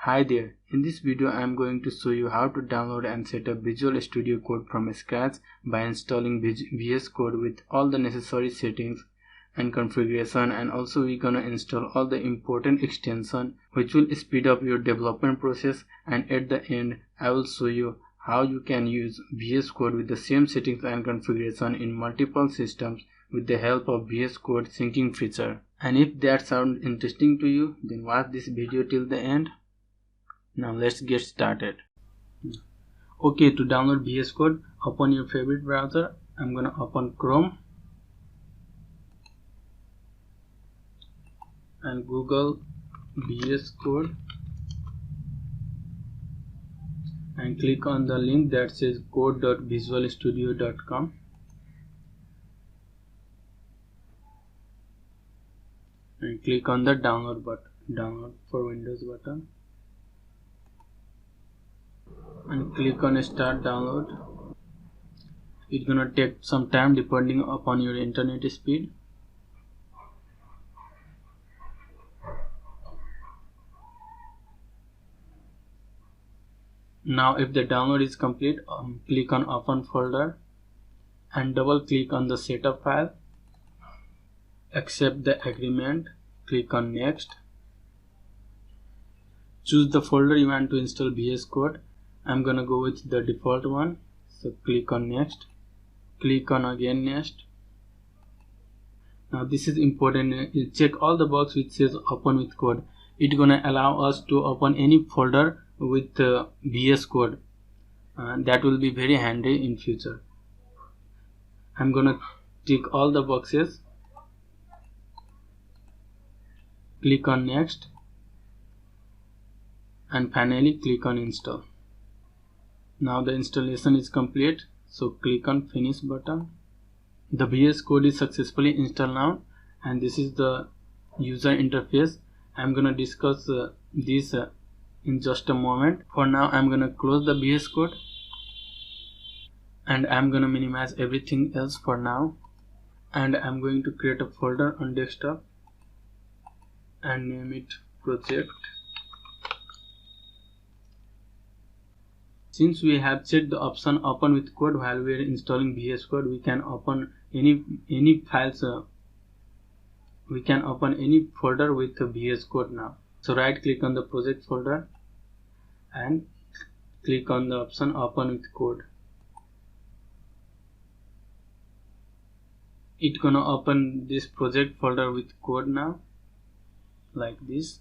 Hi there, in this video I am going to show you how to download and set up Visual Studio Code from scratch by installing VS Code with all the necessary settings and configuration, and also we're gonna install all the important extension which will speed up your development process, and at the end I will show you how you can use VS Code with the same settings and configuration in multiple systems with the help of VS Code syncing feature. And if that sounds interesting to you, then watch this video till the end. Now let's get started. Okay, to download VS Code, open your favorite browser. I'm gonna open Chrome and Google VS Code and click on the link that says code.visualstudio.com and click on the download for Windows button and click on start download. It's gonna take some time depending upon your internet speed. Now if the download is complete, click on open folder and double click on the setup file. Accept the agreement, click on next. Choose the folder you want to install VS Code. I'm gonna go with the default one, so click on next, click on again next. Now this is important, you check all the box which says open with code. It's gonna allow us to open any folder with VS Code. That will be very handy in future. I'm gonna tick all the boxes, click on next, and finally click on install. Now the installation is complete, so click on finish button. The VS Code is successfully installed now, and this is the user interface. I'm gonna discuss this in just a moment. For now I'm gonna close the VS Code and I'm gonna minimize everything else for now, and I'm going to create a folder on desktop and name it project. Since we have set the option open with code while we are installing VS Code, we can open any files. We can open any folder with VS Code now. So right click on the project folder and click on the option open with code. It's gonna open this project folder with code now, like this.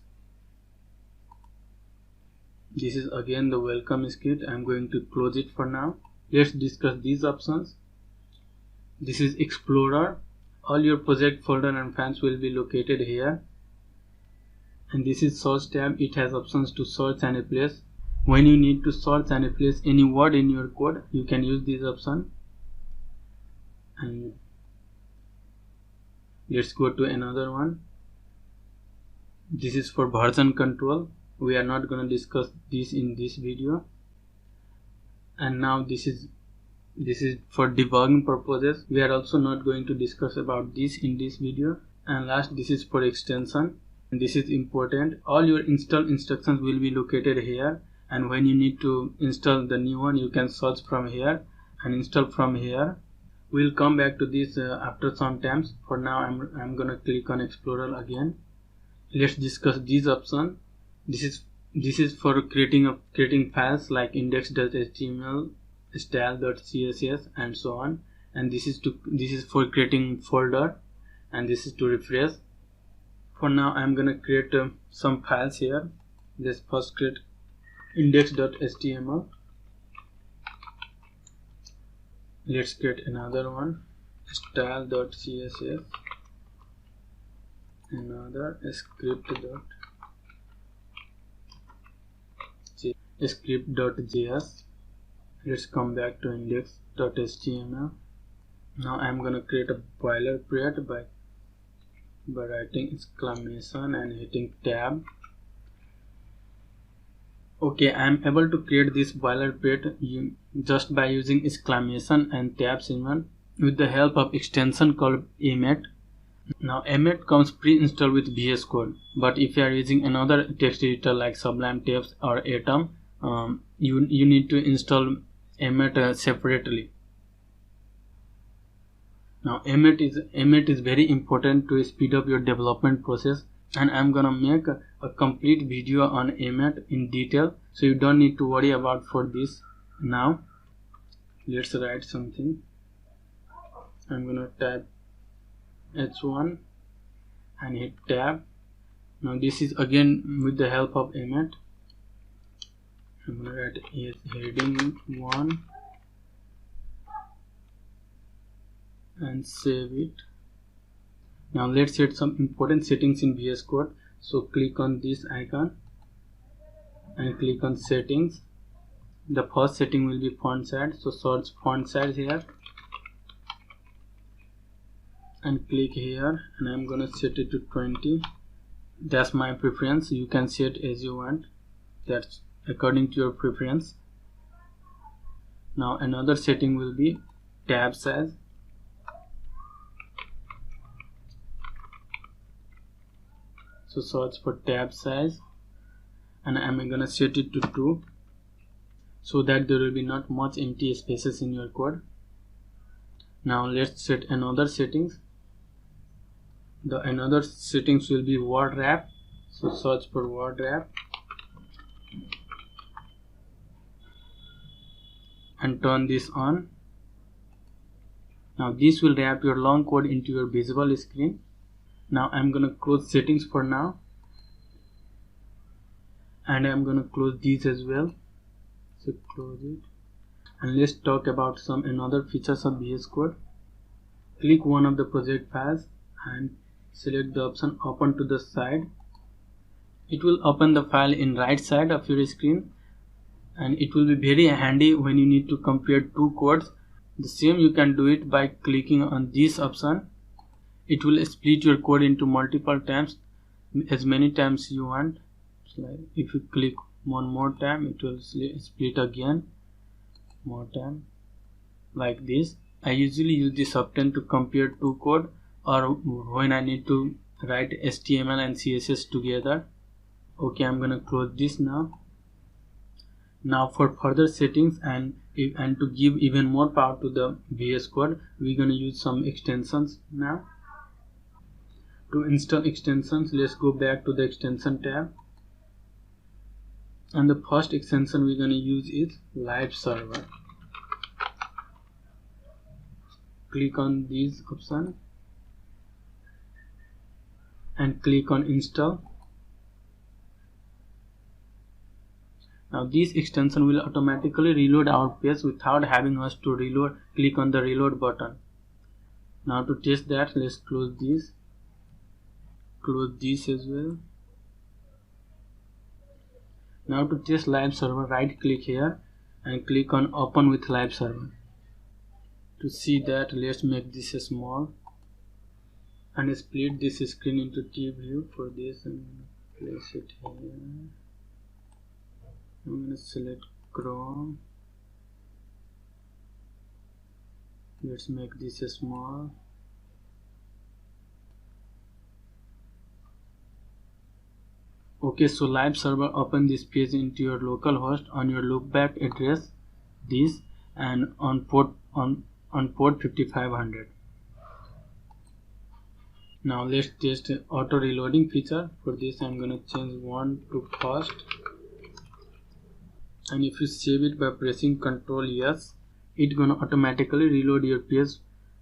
This is again the welcome script. I'm going to close it for now. Let's discuss these options. This is Explorer. All your project folder and files will be located here. And this is Search tab. It has options to search and replace. When you need to search and replace any word in your code, you can use this option. And let's go to another one. This is for version control. We are not going to discuss this in this video. And now this is for debugging purposes. We are also not going to discuss about this in this video. And last, this is for extension, and this is important. All your install instructions will be located here, and when you need to install the new one, you can search from here and install from here. We'll come back to this after some times. For now I'm gonna click on Explorer again. Let's discuss these options. This is for creating files like index.html, style.css, and so on. And this is for creating folder, and this is to refresh. For now I'm gonna create some files here. Let's first create index.html. Let's create another one, style.css, another script.js. Let's come back to index.html. Now I'm gonna create a boilerplate by writing exclamation and hitting tab. Okay, I am able to create this boilerplate just by using exclamation and tab symbol with the help of extension called Emmet. Now Emmet comes pre-installed with VS Code, but if you are using another text editor like Sublime Text or Atom, you need to install Emmet separately. Now Emmet is very important to speed up your development process, and I'm gonna make a complete video on Emmet in detail, so you don't need to worry about for this. Now let's write something. I'm gonna type H1 and hit tab. Now this is again with the help of Emmet. I'm gonna write heading 1 and save it. Now let's set some important settings in VS Code. So click on this icon and click on settings. The first setting will be font size, so search font size here and click here, and I'm gonna set it to 20. That's my preference. You can set as you want, that's according to your preference. Now another setting will be tab size. So search for tab size and I'm gonna set it to 2, so that there will be not much empty spaces in your code. Now let's set another settings. The another settings will be word wrap. So search for word wrap and turn this on. Now this will wrap your long code into your visible screen. Now I'm gonna close settings for now, and I'm gonna close these as well. So close it, and let's talk about some another features of VS Code. Click one of the project files and select the option open to the side. It will open the file in right side of your screen, and it will be very handy when you need to compare two codes. The same you can do it by clicking on this option. It will split your code into multiple times, as many times you want. So if you click one more time, it will split again, more time, like this. I usually use this option to compare two code, or when I need to write HTML and CSS together. Okay, I'm gonna close this now. Now for further settings and to give even more power to the VS Code, we're gonna use some extensions now. To install extensions, let's go back to the extension tab, and the first extension we're gonna use is Live Server. Click on this option and click on install. Now this extension will automatically reload our page without having us to click on the reload button. Now to test that, let's close this as well. Now to test Live Server, right click here and click on open with Live Server. To see that, let's make this small and split this screen into two view. For this I'm going to place it here. I'm going to select Chrome. Let's make this small. Okay, so Live Server open this page into your local host on your loopback address, this, and on port 5500. Now let's test auto reloading feature. For this I'm gonna change 1 to first, and if you save it by pressing Ctrl yes, it's gonna automatically reload your page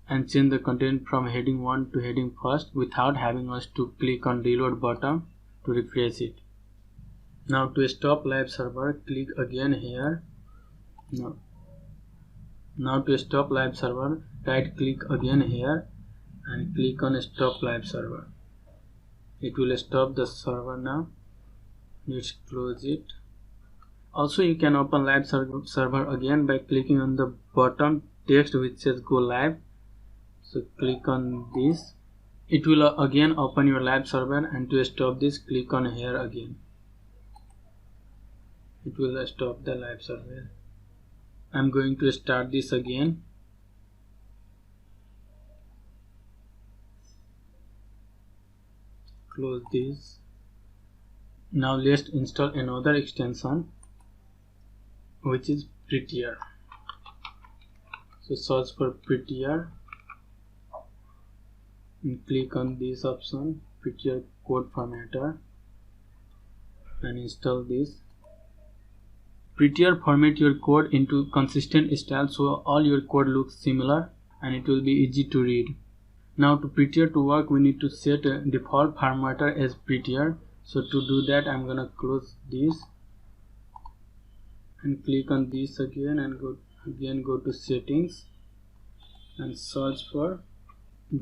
and change the content from heading 1 to heading first without having us to click on reload button to refresh it. Now to stop Live Server, click again here. Now to stop Live Server, right click again here and click on Stop Live Server. It will stop the server now. Let's close it. Also, you can open Live Server again by clicking on the bottom text which says Go Live. So click on this. It will again open your Live Server, and to stop this, click on here again. It will stop the Live Server. I'm going to start this again. close this. Now let's install another extension which is Prettier. So search for Prettier and click on this option, Prettier Code Formatter, and install this. Prettier format your code into consistent style so all your code looks similar and it will be easy to read. Now to Prettier to work, we need to set a default formatter as Prettier. So to do that, I'm gonna close this and click on this again and go to settings and search for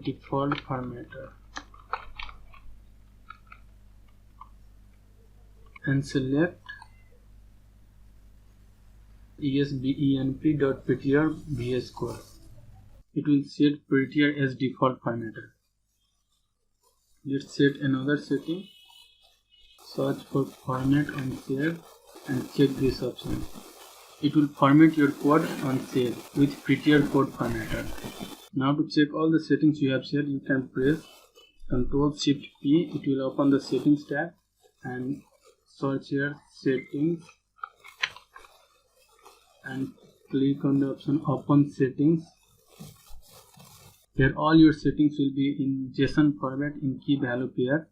default formatter and select esbenp.prettier VS Code. It will set Prettier as default formatter. Let's set another setting. Search for format on save and check this option. It will format your code on save with Prettier Code Formatter. Now to check all the settings you have set, you can press Ctrl+Shift+P. It will open the settings tab and search here settings and click on the option open settings. Here all your settings will be in JSON format in key value pair.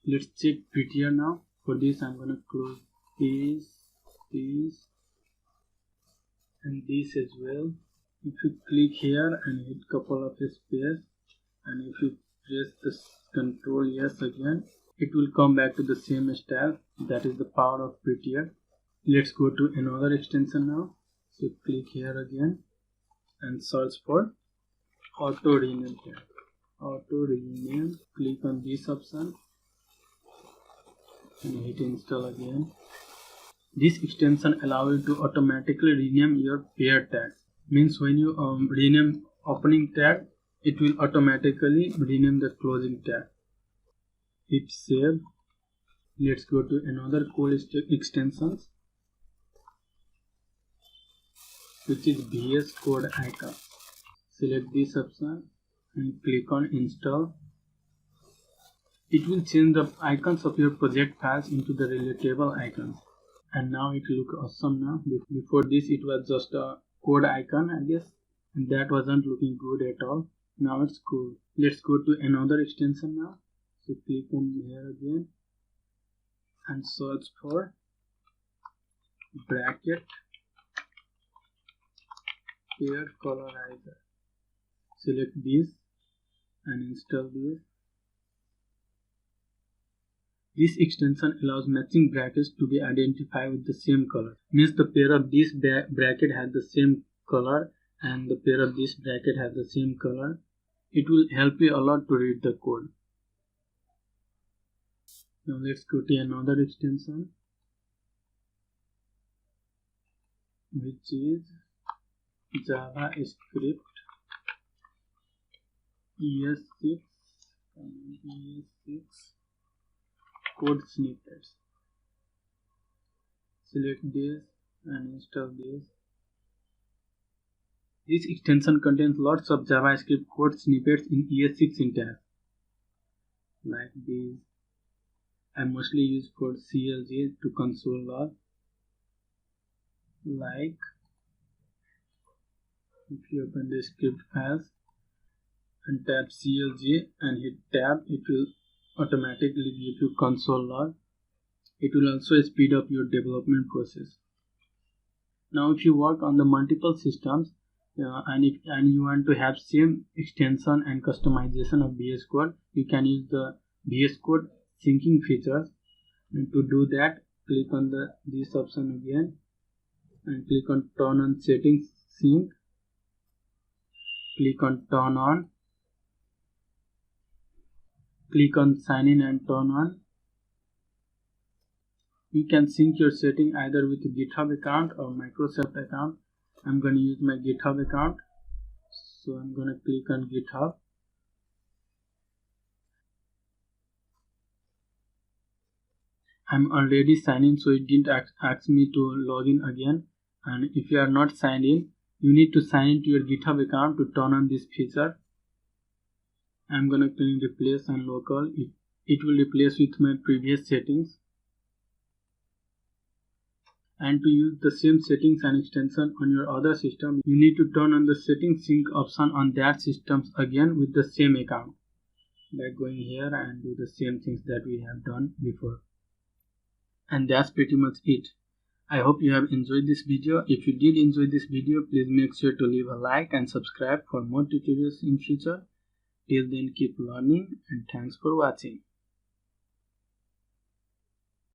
Let's check Prettier now. For this I'm gonna close this and this as well. If you click here and hit couple of space and if you press the Ctrl yes again, it will come back to the same style. That is the power of Prettier. Let's go to another extension now. So click here again and search for auto rename here. Auto rename, click on this option and hit install again. This extension allows you to automatically rename your pair tags. Means when you rename opening tag, it will automatically rename the closing tag. Hit save. Let's go to another cool extensions, which is VS Code icon. Select this option and click on install. It will change the icons of your project files into the relatable icons. And now it looks awesome now. Before this it was just a code icon, I guess, and that wasn't looking good at all. Now it's cool. Let's go to another extension now. So click on here again and search for bracket pair colorizer. Select this and install this. This extension allows matching brackets to be identified with the same color. Means the pair of this bracket has the same color and the pair of this bracket has the same color. It will help you a lot to read the code. Now let's go to another extension, which is JavaScript ES6 and ES6 code snippets. Select this and install this. This extension contains lots of JavaScript code snippets in ES6 syntax, like this. I mostly use for CLG to console log. Like if you open the script files and tap CLG and hit tab, it will automatically give you console log. It will also speed up your development process. Now if you work on the multiple systems and you want to have same extension and customization of VS Code, you can use the VS Code syncing features. And to do that, click on this option again and click on turn on settings sync. Click on turn on. Click on sign in and turn on. You can sync your setting either with a GitHub account or Microsoft account. I'm going to use my GitHub account, so I'm going to click on GitHub. I'm already signed in, so it didn't ask me to log in again. And if you are not signed in, you need to sign into your GitHub account to turn on this feature. I'm going to click replace and local. it will replace with my previous settings. And to use the same settings and extension on your other system, you need to turn on the settings sync option on that systems again with the same account by going here and do the same things that we have done before. And that's pretty much it. I hope you have enjoyed this video. If you did enjoy this video, please make sure to leave a like and subscribe for more tutorials in future. Till then, keep learning and thanks for watching.